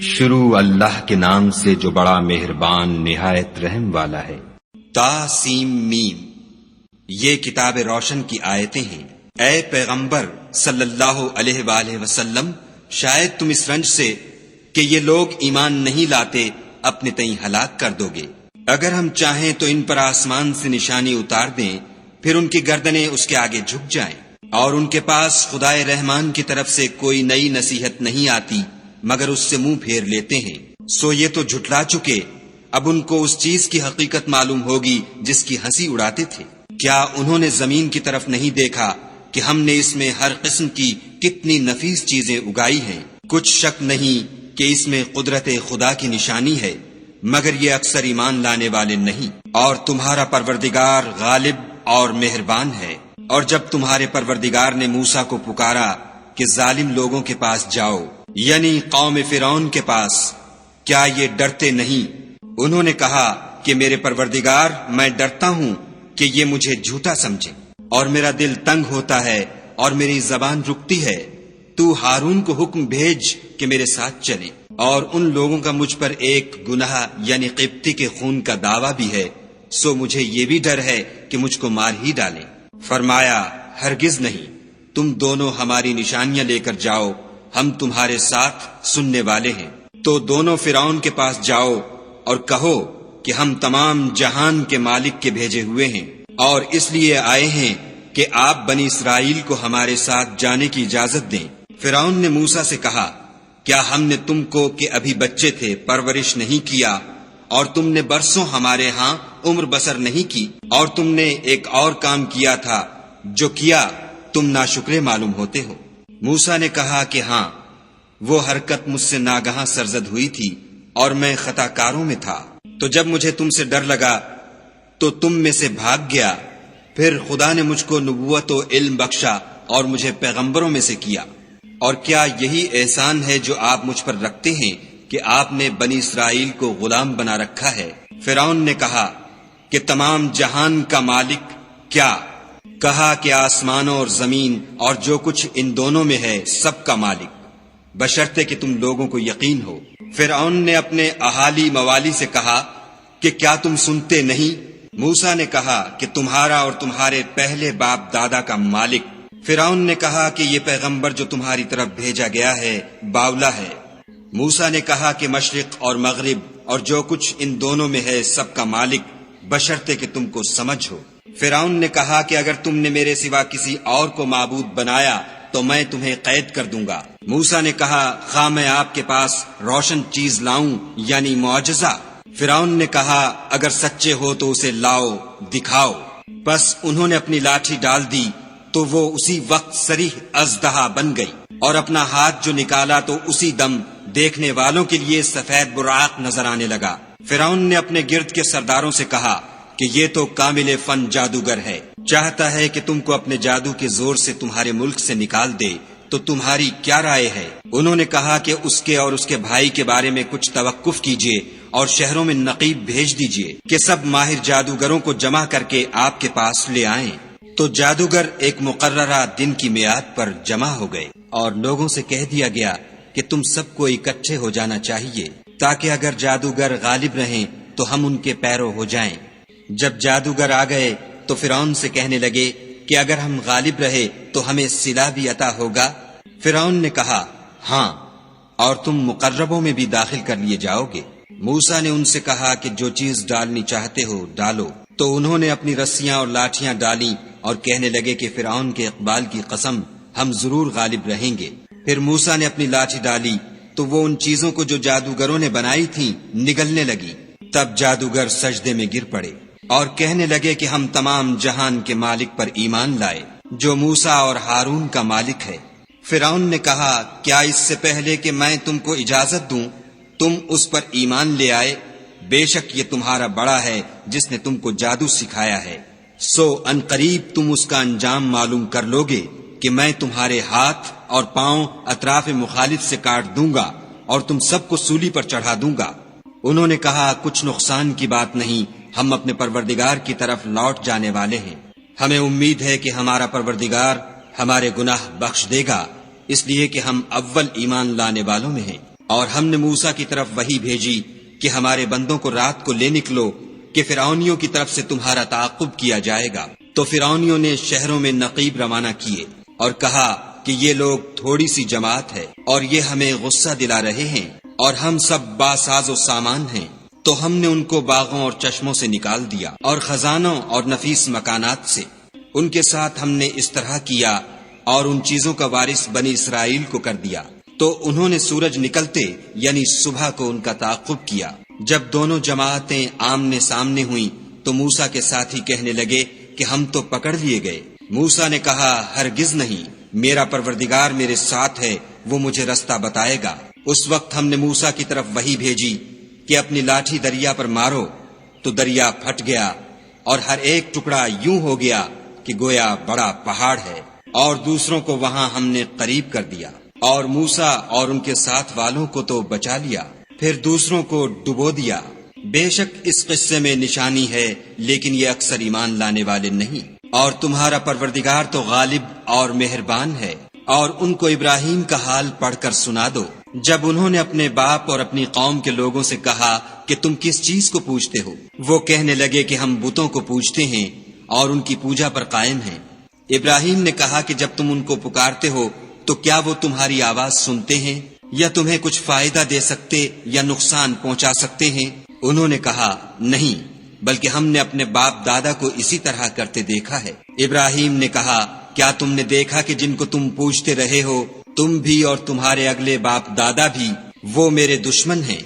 شروع اللہ کے نام سے جو بڑا مہربان نہایت رحم والا ہے۔ تا سیم میم، یہ کتاب روشن کی آیتیں ہیں۔ اے پیغمبر صلی اللہ علیہ وآلہ وسلم، شاید تم اس رنج سے کہ یہ لوگ ایمان نہیں لاتے اپنے تئیں ہلاک کر دو گے۔ اگر ہم چاہیں تو ان پر آسمان سے نشانی اتار دیں، پھر ان کی گردنیں اس کے آگے جھک جائیں، اور ان کے پاس خدائے رحمان کی طرف سے کوئی نئی نصیحت نہیں آتی مگر اس سے منہ پھیر لیتے ہیں۔ سو یہ تو جھٹلا چکے، اب ان کو اس چیز کی حقیقت معلوم ہوگی جس کی ہنسی اڑاتے تھے۔ کیا انہوں نے زمین کی طرف نہیں دیکھا کہ ہم نے اس میں ہر قسم کی کتنی نفیس چیزیں اگائی ہیں؟ کچھ شک نہیں کہ اس میں قدرت خدا کی نشانی ہے، مگر یہ اکثر ایمان لانے والے نہیں۔ اور تمہارا پروردگار غالب اور مہربان ہے۔ اور جب تمہارے پروردگار نے موسیٰ کو پکارا کہ ظالم لوگوں کے پاس جاؤ، یعنی قوم فرعون کے پاس، کیا یہ ڈرتے نہیں؟ انہوں نے کہا کہ میرے پروردگار، میں ڈرتا ہوں کہ یہ مجھے جھوٹا سمجھے، اور میرا دل تنگ ہوتا ہے اور میری زبان رکتی ہے۔ تو ہارون کو حکم بھیج کہ میرے ساتھ چلے، اور ان لوگوں کا مجھ پر ایک گناہ یعنی قبطی کے خون کا دعویٰ بھی ہے، سو مجھے یہ بھی ڈر ہے کہ مجھ کو مار ہی ڈالیں۔ فرمایا، ہرگز نہیں، تم دونوں ہماری نشانیاں لے کر جاؤ، ہم تمہارے ساتھ سننے والے ہیں۔ تو دونوں فرعون کے پاس جاؤ اور کہو کہ ہم تمام جہان کے مالک کے بھیجے ہوئے ہیں، اور اس لیے آئے ہیں کہ آپ بنی اسرائیل کو ہمارے ساتھ جانے کی اجازت دیں۔ فرعون نے موسیٰ سے کہا، کیا ہم نے تم کو کہ ابھی بچے تھے پرورش نہیں کیا، اور تم نے برسوں ہمارے ہاں عمر بسر نہیں کی، اور تم نے ایک اور کام کیا تھا جو کیا تم ناشکرے معلوم ہوتے ہو؟ موسیٰ نے کہا کہ ہاں، وہ حرکت مجھ سے ناگہاں سرزد ہوئی تھی اور میں خطا کاروں میں تھا۔ تو جب مجھے تم سے ڈر لگا تو تم میں سے بھاگ گیا، پھر خدا نے مجھ کو نبوت و علم بخشا اور مجھے پیغمبروں میں سے کیا۔ اور کیا یہی احسان ہے جو آپ مجھ پر رکھتے ہیں کہ آپ نے بنی اسرائیل کو غلام بنا رکھا ہے؟ فرعون نے کہا کہ تمام جہان کا مالک کیا؟ کہا کہ آسمانوں اور زمین اور جو کچھ ان دونوں میں ہے سب کا مالک، بشرطے کہ تم لوگوں کو یقین ہو۔ فرعون نے اپنے اہالی موالی سے کہا کہ کیا تم سنتے نہیں؟ موسیٰ نے کہا کہ تمہارا اور تمہارے پہلے باپ دادا کا مالک۔ فرعون نے کہا کہ یہ پیغمبر جو تمہاری طرف بھیجا گیا ہے باولا ہے۔ موسیٰ نے کہا کہ مشرق اور مغرب اور جو کچھ ان دونوں میں ہے سب کا مالک، بشرطے کہ تم کو سمجھ ہو۔ فرعون نے کہا کہ اگر تم نے میرے سوا کسی اور کو معبود بنایا تو میں تمہیں قید کر دوں گا۔ موسیٰ نے کہا، خواہ میں آپ کے پاس روشن چیز لاؤں یعنی معجزہ؟ فرعون نے کہا، اگر سچے ہو تو اسے لاؤ، دکھاؤ۔ بس انہوں نے اپنی لاٹھی ڈال دی تو وہ اسی وقت صریح اژدہا بن گئی، اور اپنا ہاتھ جو نکالا تو اسی دم دیکھنے والوں کے لیے سفید براق نظر آنے لگا۔ فرعون نے اپنے گرد کے سرداروں سے کہا کہ یہ تو کامل فن جادوگر ہے، چاہتا ہے کہ تم کو اپنے جادو کے زور سے تمہارے ملک سے نکال دے، تو تمہاری کیا رائے ہے؟ انہوں نے کہا کہ اس کے اور اس کے بھائی کے بارے میں کچھ توقف کیجیے اور شہروں میں نقیب بھیج دیجیے کہ سب ماہر جادوگروں کو جمع کر کے آپ کے پاس لے آئیں۔ تو جادوگر ایک مقررہ دن کی میعاد پر جمع ہو گئے، اور لوگوں سے کہہ دیا گیا کہ تم سب کو اکٹھے ہو جانا چاہیے، تاکہ اگر جادوگر غالب رہیں تو ہم ان کے پیرو ہو جائیں۔ جب جادوگر آ گئے تو فرعون سے کہنے لگے کہ اگر ہم غالب رہے تو ہمیں صلہ بھی عطا ہوگا؟ فرعون نے کہا، ہاں، اور تم مقربوں میں بھی داخل کر لیے جاؤ گے۔ موسیٰ نے ان سے کہا کہ جو چیز ڈالنی چاہتے ہو ڈالو۔ تو انہوں نے اپنی رسیاں اور لاٹھیاں ڈالیں اور کہنے لگے کہ فرعون کے اقبال کی قسم، ہم ضرور غالب رہیں گے۔ پھر موسیٰ نے اپنی لاٹھی ڈالی تو وہ ان چیزوں کو جو جادوگروں نے بنائی تھیں نگلنے لگی۔ تب جادوگر سجدے میں گر پڑے اور کہنے لگے کہ ہم تمام جہان کے مالک پر ایمان لائے جو موسیٰ اور ہارون کا مالک ہے۔ فرعون نے کہا، کیا اس سے پہلے کہ میں تم کو اجازت دوں تم اس پر ایمان لے آئے؟ بے شک یہ تمہارا بڑا ہے جس نے تم کو جادو سکھایا ہے، سو ان قریب تم اس کا انجام معلوم کر لوگے کہ میں تمہارے ہاتھ اور پاؤں اطراف مخالف سے کاٹ دوں گا اور تم سب کو سولی پر چڑھا دوں گا۔ انہوں نے کہا، کچھ نقصان کی بات نہیں، ہم اپنے پروردگار کی طرف لوٹ جانے والے ہیں، ہمیں امید ہے کہ ہمارا پروردگار ہمارے گناہ بخش دے گا، اس لیے کہ ہم اول ایمان لانے والوں میں ہیں۔ اور ہم نے موسیٰ کی طرف وحی بھیجی کہ ہمارے بندوں کو رات کو لے نکلو کہ فرعونیوں کی طرف سے تمہارا تعاقب کیا جائے گا۔ تو فرعونیوں نے شہروں میں نقیب روانہ کیے اور کہا کہ یہ لوگ تھوڑی سی جماعت ہے اور یہ ہمیں غصہ دلا رہے ہیں اور ہم سب باساز و سامان ہیں۔ تو ہم نے ان کو باغوں اور چشموں سے نکال دیا اور خزانوں اور نفیس مکانات سے۔ ان کے ساتھ ہم نے اس طرح کیا اور ان چیزوں کا وارث بنی اسرائیل کو کر دیا۔ تو انہوں نے سورج نکلتے یعنی صبح کو ان کا تعاقب کیا۔ جب دونوں جماعتیں آمنے سامنے ہوئیں تو موسیٰ کے ساتھی کہنے لگے کہ ہم تو پکڑ لیے گئے۔ موسیٰ نے کہا ہرگز نہیں، میرا پروردگار میرے ساتھ ہے، وہ مجھے رستہ بتائے گا۔ اس وقت ہم نے موسیٰ کی طرف وحی بھیجی کہ اپنی لاٹھی دریا پر مارو، تو دریا پھٹ گیا اور ہر ایک ٹکڑا یوں ہو گیا کہ گویا بڑا پہاڑ ہے، اور دوسروں کو وہاں ہم نے قریب کر دیا، اور موسیٰ اور ان کے ساتھ والوں کو تو بچا لیا، پھر دوسروں کو ڈبو دیا۔ بے شک اس قصے میں نشانی ہے، لیکن یہ اکثر ایمان لانے والے نہیں۔ اور تمہارا پروردگار تو غالب اور مہربان ہے۔ اور ان کو ابراہیم کا حال پڑھ کر سنا دو، جب انہوں نے اپنے باپ اور اپنی قوم کے لوگوں سے کہا کہ تم کس چیز کو پوجتے ہو؟ وہ کہنے لگے کہ ہم بتوں کو پوجتے ہیں اور ان کی پوجا پر قائم ہیں۔ ابراہیم نے کہا کہ جب تم ان کو پکارتے ہو تو کیا وہ تمہاری آواز سنتے ہیں یا تمہیں کچھ فائدہ دے سکتے یا نقصان پہنچا سکتے ہیں؟ انہوں نے کہا نہیں، بلکہ ہم نے اپنے باپ دادا کو اسی طرح کرتے دیکھا ہے۔ ابراہیم نے کہا کیا تم نے دیکھا کہ جن کو تم پوجتے رہے ہو تم بھی اور تمہارے اگلے باپ دادا بھی، وہ میرے دشمن ہیں،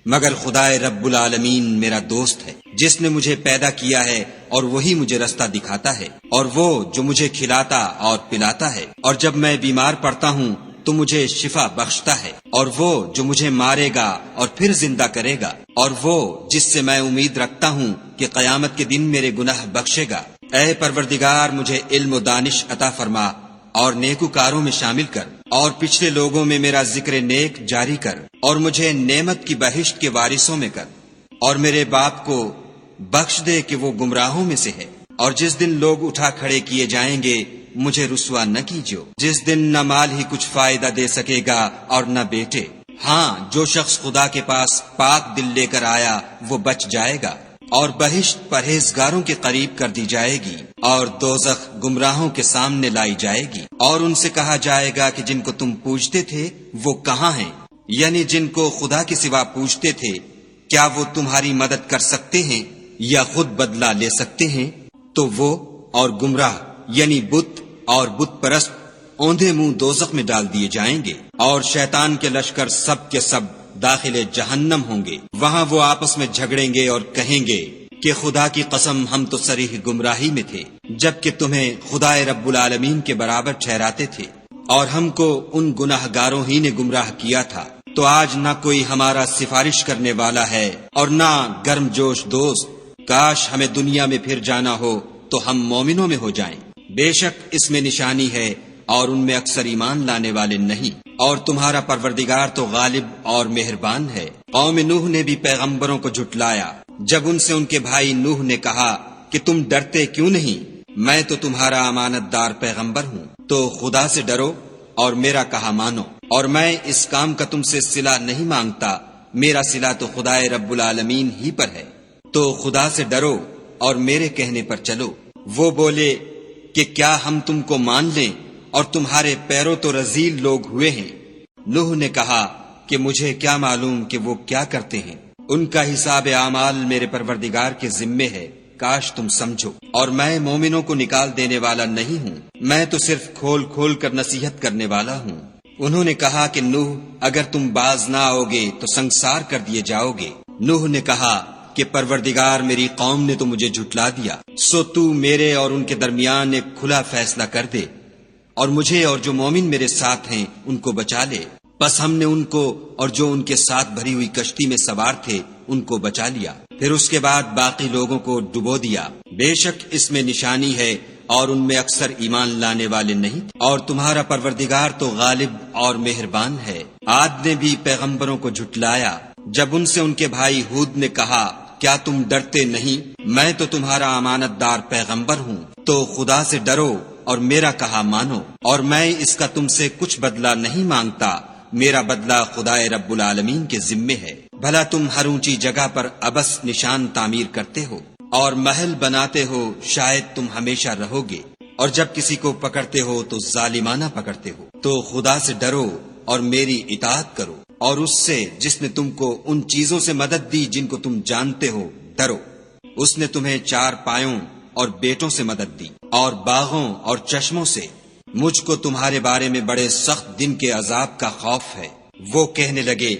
مگر خدائے رب العالمین میرا دوست ہے، جس نے مجھے پیدا کیا ہے اور وہی مجھے رستہ دکھاتا ہے، اور وہ جو مجھے کھلاتا اور پلاتا ہے، اور جب میں بیمار پڑتا ہوں تو مجھے شفا بخشتا ہے، اور وہ جو مجھے مارے گا اور پھر زندہ کرے گا، اور وہ جس سے میں امید رکھتا ہوں کہ قیامت کے دن میرے گناہ بخشے گا۔ اے پروردگار مجھے علم و دانش عطا فرما اور نیکوکاروں میں شامل کر، اور پچھلے لوگوں میں میرا ذکر نیک جاری کر، اور مجھے نعمت کی بہشت کے وارثوں میں کر، اور میرے باپ کو بخش دے کہ وہ گمراہوں میں سے ہے، اور جس دن لوگ اٹھا کھڑے کیے جائیں گے مجھے رسوا نہ کیجو، جس دن نہ مال ہی کچھ فائدہ دے سکے گا اور نہ بیٹے۔ ہاں، جو شخص خدا کے پاس پاک دل لے کر آیا وہ بچ جائے گا، اور بہشت پرہیزگاروں کے قریب کر دی جائے گی، اور دوزخ گمراہوں کے سامنے لائی جائے گی، اور ان سے کہا جائے گا کہ جن کو تم پوجتے تھے وہ کہاں ہیں؟ یعنی جن کو خدا کے سوا پوجتے تھے، کیا وہ تمہاری مدد کر سکتے ہیں یا خود بدلہ لے سکتے ہیں؟ تو وہ اور گمراہ یعنی بت اور بت پرست اوندھے منہ دوزخ میں ڈال دیے جائیں گے، اور شیطان کے لشکر سب کے سب داخل جہنم ہوں گے۔ وہاں وہ آپس میں جھگڑیں گے اور کہیں گے کہ خدا کی قسم ہم تو صریح گمراہی میں تھے، جبکہ تمہیں خدائے رب العالمین کے برابر ٹھہراتے تھے، اور ہم کو ان گناہ گاروں ہی نے گمراہ کیا تھا۔ تو آج نہ کوئی ہمارا سفارش کرنے والا ہے اور نہ گرم جوش دوست۔ کاش ہمیں دنیا میں پھر جانا ہو تو ہم مومنوں میں ہو جائیں۔ بے شک اس میں نشانی ہے اور ان میں اکثر ایمان لانے والے نہیں۔ اور تمہارا پروردگار تو غالب اور مہربان ہے۔ قوم نوح نے بھی پیغمبروں کو جھٹلایا جب ان سے ان کے بھائی نوح نے کہا کہ تم ڈرتے کیوں نہیں؟ میں تو تمہارا امانت دار پیغمبر ہوں، تو خدا سے ڈرو اور میرا کہا مانو، اور میں اس کام کا تم سے صلہ نہیں مانگتا، میرا صلہ تو خدائے رب العالمین ہی پر ہے، تو خدا سے ڈرو اور میرے کہنے پر چلو۔ وہ بولے کہ کیا ہم تم کو مان لیں اور تمہارے پیروں تو رذیل لوگ ہوئے ہیں؟ نوح نے کہا کہ مجھے کیا معلوم کہ وہ کیا کرتے ہیں، ان کا حساب اعمال میرے پروردگار کے ذمے ہے، کاش تم سمجھو۔ اور میں مومنوں کو نکال دینے والا نہیں ہوں، میں تو صرف کھول کھول کر نصیحت کرنے والا ہوں۔ انہوں نے کہا کہ نوح اگر تم باز نہ آؤ گے تو سنگسار کر دیے جاؤ گے۔ نوح نے کہا کہ پروردگار میری قوم نے تو مجھے جھٹلا دیا، سو تو میرے اور ان کے درمیان ایک کھلا فیصلہ کر دے، اور مجھے اور جو مومن میرے ساتھ ہیں ان کو بچا لے۔ بس ہم نے ان کو اور جو ان کے ساتھ بھری ہوئی کشتی میں سوار تھے ان کو بچا لیا، پھر اس کے بعد باقی لوگوں کو ڈبو دیا۔ بے شک اس میں نشانی ہے اور ان میں اکثر ایمان لانے والے نہیں۔ اور تمہارا پروردگار تو غالب اور مہربان ہے۔ عاد نے بھی پیغمبروں کو جھٹلایا جب ان سے ان کے بھائی ہود نے کہا کیا تم ڈرتے نہیں؟ میں تو تمہارا امانت دار پیغمبر ہوں، تو خدا سے ڈرو اور میرا کہا مانو، اور میں اس کا تم سے کچھ بدلہ نہیں مانگتا، میرا بدلہ خدائے رب العالمین کے ذمے ہے۔ بھلا تم ہر اونچی جگہ پر ابس نشان تعمیر کرتے ہو اور محل بناتے ہو، شاید تم ہمیشہ رہو گے، اور جب کسی کو پکڑتے ہو تو ظالمانہ پکڑتے ہو۔ تو خدا سے ڈرو اور میری اطاعت کرو، اور اس سے جس نے تم کو ان چیزوں سے مدد دی جن کو تم جانتے ہو ڈرو۔ اس نے تمہیں 4 پایوں اور بیٹوں سے مدد دی، اور باغوں اور چشموں سے۔ مجھ کو تمہارے بارے میں بڑے سخت دن کے عذاب کا خوف ہے۔ وہ کہنے لگے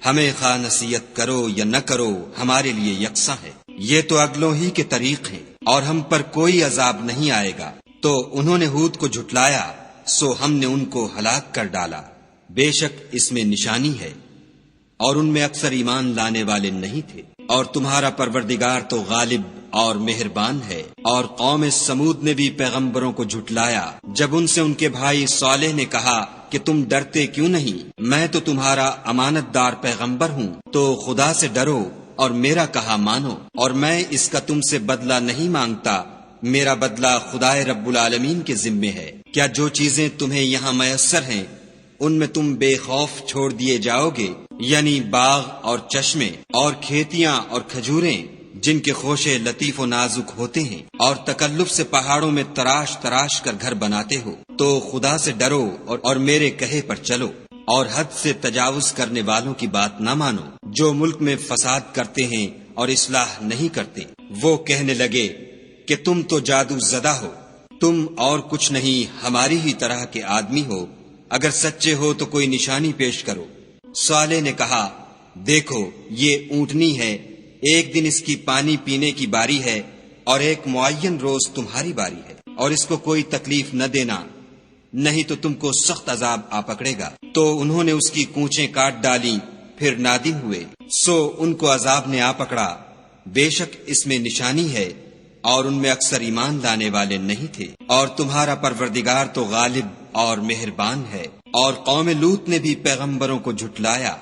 ہمیں خواہ نصیحت کرو یا نہ کرو ہمارے لیے یکساں ہے، یہ تو اگلوں ہی کے طریق ہیں، اور ہم پر کوئی عذاب نہیں آئے گا۔ تو انہوں نے ہود کو جھٹلایا، سو ہم نے ان کو ہلاک کر ڈالا۔ بے شک اس میں نشانی ہے، اور ان میں اکثر ایمان لانے والے نہیں تھے۔ اور تمہارا پروردگار تو غالب اور مہربان ہے۔ اور قوم سمود نے بھی پیغمبروں کو جھٹلایا جب ان سے ان کے بھائی صالح نے کہا کہ تم ڈرتے کیوں نہیں، میں تو تمہارا امانت دار پیغمبر ہوں، تو خدا سے ڈرو اور میرا کہا مانو، اور میں اس کا تم سے بدلہ نہیں مانگتا، میرا بدلہ خدائے رب العالمین کے ذمے ہے۔ کیا جو چیزیں تمہیں یہاں میسر ہیں ان میں تم بے خوف چھوڑ دیے جاؤ گے، یعنی باغ اور چشمے اور کھیتیاں اور کھجوریں جن کے خوشے لطیف و نازک ہوتے ہیں، اور تکلف سے پہاڑوں میں تراش تراش کر گھر بناتے ہو، تو خدا سے ڈرو اور میرے کہے پر چلو، اور حد سے تجاوز کرنے والوں کی بات نہ مانو جو ملک میں فساد کرتے ہیں اور اصلاح نہیں کرتے۔ وہ کہنے لگے کہ تم تو جادو زدہ ہو، تم اور کچھ نہیں ہماری ہی طرح کے آدمی ہو، اگر سچے ہو تو کوئی نشانی پیش کرو۔ صالح نے کہا دیکھو یہ اونٹنی ہے، ایک دن اس کی پانی پینے کی باری ہے، اور ایک معین روز تمہاری باری ہے، اور اس کو کوئی تکلیف نہ دینا، نہیں تو تم کو سخت عذاب آ پکڑے گا۔ تو انہوں نے اس کی کونچیں کاٹ ڈالی، پھر نادم ہوئے، سو ان کو عذاب نے آ پکڑا۔ بے شک اس میں نشانی ہے، اور ان میں اکثر ایمان لانے والے نہیں تھے۔ اور تمہارا پروردگار تو غالب اور مہربان ہے۔ اور قوم لوط نے بھی پیغمبروں کو جھٹلایا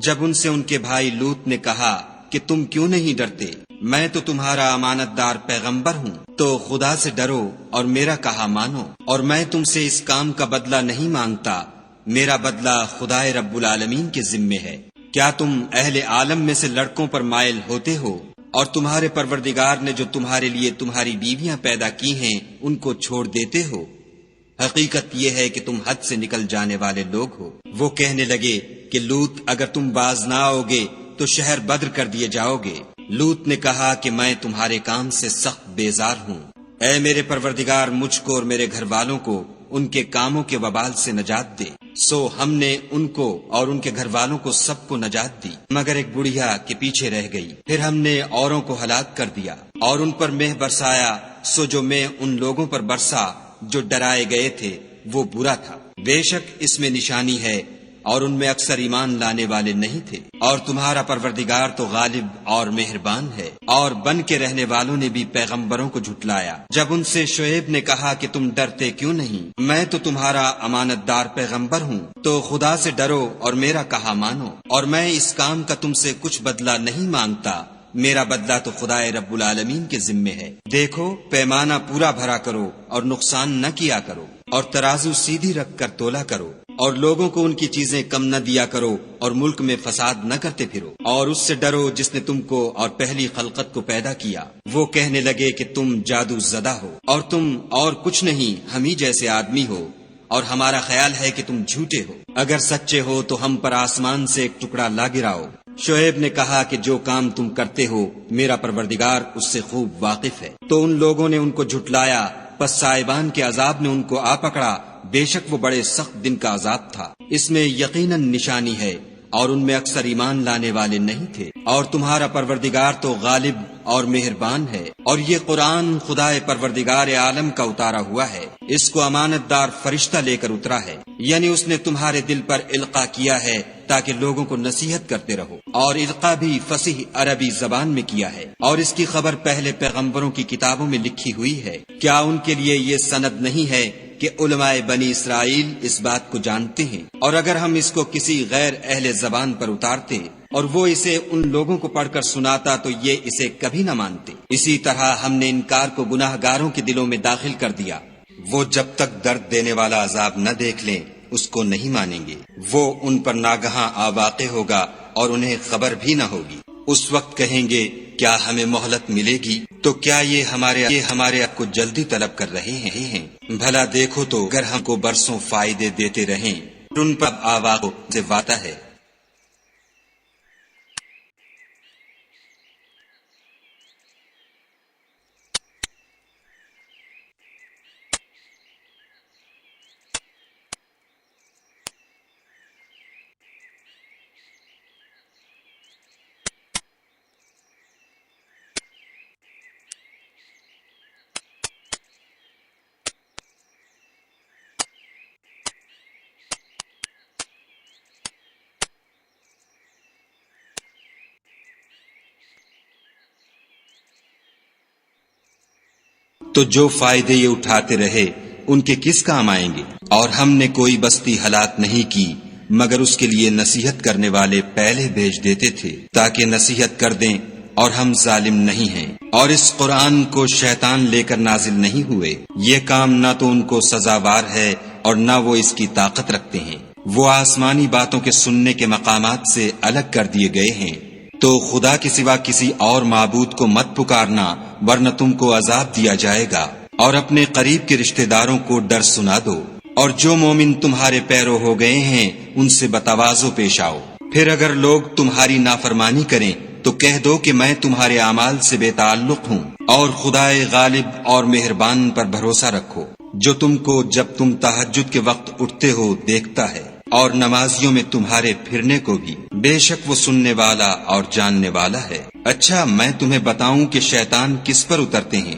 جب ان سے ان کے بھائی لوط نے کہا کہ تم کیوں نہیں ڈرتے، میں تو تمہارا امانت دار پیغمبر ہوں، تو خدا سے ڈرو اور میرا کہا مانو، اور میں تم سے اس کام کا بدلہ نہیں مانگتا، میرا بدلہ خدائے رب العالمین کے ذمے ہے۔ کیا تم اہل عالم میں سے لڑکوں پر مائل ہوتے ہو، اور تمہارے پروردگار نے جو تمہارے لیے تمہاری بیویاں پیدا کی ہیں ان کو چھوڑ دیتے ہو؟ حقیقت یہ ہے کہ تم حد سے نکل جانے والے لوگ ہو۔ وہ کہنے لگے کہ لوط اگر تم باز نہ آؤ گے تو شہر بدر کر دیے جاؤ گے۔ لوط نے کہا کہ میں تمہارے کام سے سخت بیزار ہوں، اے میرے پروردگار مجھ کو اور میرے گھر والوں کو ان کے کاموں کے وبال سے نجات دے۔ سو ہم نے ان کو اور ان کے گھر والوں کو سب کو نجات دی، مگر ایک بڑھیا کے پیچھے رہ گئی۔ پھر ہم نے اوروں کو ہلاک کر دیا اور ان پر مہ برسایا، سو جو مہ ان لوگوں پر برسا جو ڈرائے گئے تھے وہ برا تھا۔ بے شک اس میں نشانی ہے، اور ان میں اکثر ایمان لانے والے نہیں تھے۔ اور تمہارا پروردگار تو غالب اور مہربان ہے۔ اور بن کے رہنے والوں نے بھی پیغمبروں کو جھٹلایا جب ان سے شعیب نے کہا کہ تم ڈرتے کیوں نہیں، میں تو تمہارا امانت دار پیغمبر ہوں، تو خدا سے ڈرو اور میرا کہا مانو، اور میں اس کام کا تم سے کچھ بدلہ نہیں مانگتا، میرا بدلہ تو خدائے رب العالمین کے ذمے ہے۔ دیکھو پیمانہ پورا بھرا کرو اور نقصان نہ کیا کرو، اور ترازو سیدھی رکھ کر تولا کرو، اور لوگوں کو ان کی چیزیں کم نہ دیا کرو، اور ملک میں فساد نہ کرتے پھرو، اور اس سے ڈرو جس نے تم کو اور پہلی خلقت کو پیدا کیا۔ وہ کہنے لگے کہ تم جادو زدہ ہو، اور تم اور کچھ نہیں ہم ہی جیسے آدمی ہو، اور ہمارا خیال ہے کہ تم جھوٹے ہو، اگر سچے ہو تو ہم پر آسمان سے ایک ٹکڑا لا گراؤ۔ شعیب نے کہا کہ جو کام تم کرتے ہو میرا پروردگار اس سے خوب واقف ہے۔ تو ان لوگوں نے ان کو جھٹلایا، پس صاحبان کے عذاب نے ان کو آ پکڑا، بے شک وہ بڑے سخت دن کا عذاب تھا۔ اس میں یقیناً نشانی ہے، اور ان میں اکثر ایمان لانے والے نہیں تھے۔ اور تمہارا پروردگار تو غالب اور مہربان ہے۔ اور یہ قرآن خدائے پروردگار عالم کا اتارا ہوا ہے، اس کو امانت دار فرشتہ لے کر اترا ہے، یعنی اس نے تمہارے دل پر القاء کیا ہے تاکہ لوگوں کو نصیحت کرتے رہو، اور القاء بھی فصیح عربی زبان میں کیا ہے، اور اس کی خبر پہلے پیغمبروں کی کتابوں میں لکھی ہوئی ہے۔ کیا ان کے لیے یہ سند نہیں ہے کہ علماء بنی اسرائیل اس بات کو جانتے ہیں؟ اور اگر ہم اس کو کسی غیر اہل زبان پر اتارتے اور وہ اسے ان لوگوں کو پڑھ کر سناتا تو یہ اسے کبھی نہ مانتے۔ اسی طرح ہم نے انکار کو گناہ گاروں کے دلوں میں داخل کر دیا، وہ جب تک درد دینے والا عذاب نہ دیکھ لیں اس کو نہیں مانیں گے، وہ ان پر ناگہاں آواقع ہوگا اور انہیں خبر بھی نہ ہوگی۔ اس وقت کہیں گے کیا ہمیں مہلت ملے گی؟ تو کیا یہ ہمارے حق کو جلدی طلب کر رہے ہیں؟ بھلا دیکھو تو اگر ہم کو برسوں فائدے دیتے رہیں ان پر آواقع سے واتا ہے۔ تو جو فائدے یہ اٹھاتے رہے ان کے کس کام آئیں گے؟ اور ہم نے کوئی بستی ہلاک نہیں کی مگر اس کے لیے نصیحت کرنے والے پہلے بھیج دیتے تھے تاکہ نصیحت کر دیں، اور ہم ظالم نہیں ہیں۔ اور اس قرآن کو شیطان لے کر نازل نہیں ہوئے، یہ کام نہ تو ان کو سزاوار ہے اور نہ وہ اس کی طاقت رکھتے ہیں۔ وہ آسمانی باتوں کے سننے کے مقامات سے الگ کر دیے گئے ہیں۔ تو خدا کے سوا کسی اور معبود کو مت پکارنا ورنہ تم کو عذاب دیا جائے گا، اور اپنے قریب کے رشتہ داروں کو ڈر سنا دو، اور جو مومن تمہارے پیرو ہو گئے ہیں ان سے بتواضع پیش آؤ۔ پھر اگر لوگ تمہاری نافرمانی کریں تو کہہ دو کہ میں تمہارے اعمال سے بے تعلق ہوں، اور خدائے غالب اور مہربان پر بھروسہ رکھو جو تم کو جب تم تہجد کے وقت اٹھتے ہو دیکھتا ہے، اور نمازیوں میں تمہارے پھرنے کو بھی، بے شک وہ سننے والا اور جاننے والا ہے۔ اچھا میں تمہیں بتاؤں کہ شیطان کس پر اترتے ہیں؟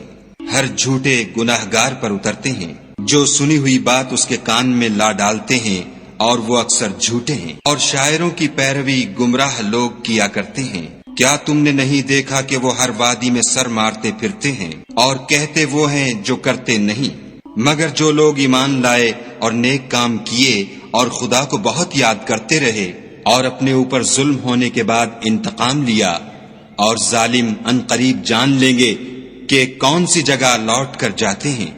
ہر جھوٹے گناہگار پر اترتے ہیں جو سنی ہوئی بات اس کے کان میں لا ڈالتے ہیں، اور وہ اکثر جھوٹے ہیں، اور شاعروں کی پیروی گمراہ لوگ کیا کرتے ہیں۔ کیا تم نے نہیں دیکھا کہ وہ ہر وادی میں سر مارتے پھرتے ہیں اور کہتے وہ ہیں جو کرتے نہیں؟ مگر جو لوگ ایمان لائے اور نیک کام کیے اور خدا کو بہت یاد کرتے رہے اور اپنے اوپر ظلم ہونے کے بعد انتقام لیا، اور ظالم ان قریب جان لیں گے کہ کون سی جگہ لوٹ کر جاتے ہیں۔